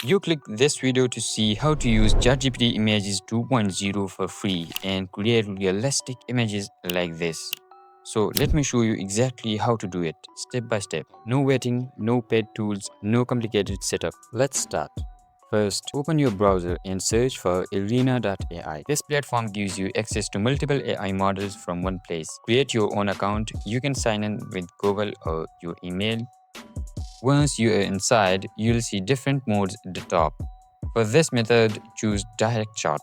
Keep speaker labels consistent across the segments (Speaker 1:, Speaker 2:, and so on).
Speaker 1: You click this video to see how to use GPT-Images 2.0 for free and create realistic images like this. So let me show you exactly how to do it, step by step. No waiting, no paid tools, no complicated setup. Let's start. First, open your browser and search for arena.ai. This platform gives you access to multiple AI models from one place. Create your own account. You can sign in with Google or your email. Once you are inside, you'll see different modes at the top. For this method, choose Direct Shot.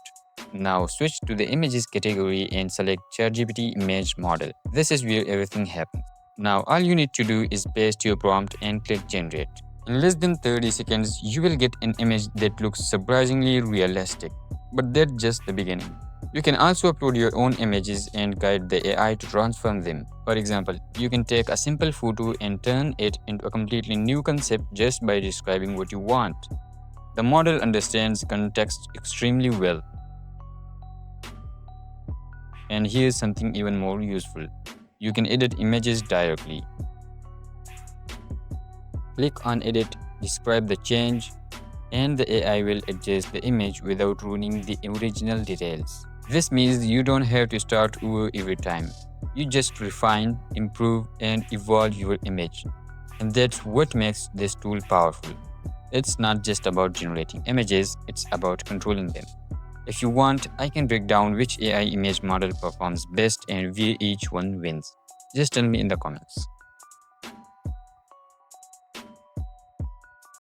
Speaker 1: Now switch to the Images category and select ChatGPT Image Model. This is where everything happens. Now all you need to do is paste your prompt and click Generate. In less than 30 seconds, you will get an image that looks surprisingly realistic. But that's just the beginning. You can also upload your own images and guide the AI to transform them. For example, you can take a simple photo and turn it into a completely new concept just by describing what you want. The model understands context extremely well. And here's something even more useful. You can edit images directly. Click on Edit, describe the change, and the AI will adjust the image without ruining the original details. This means you don't have to start over every time. You just refine, improve, and evolve your image. And that's what makes this tool powerful. It's not just about generating images, it's about controlling them. If you want, I can break down which AI image model performs best and where each one wins. Just tell me in the comments.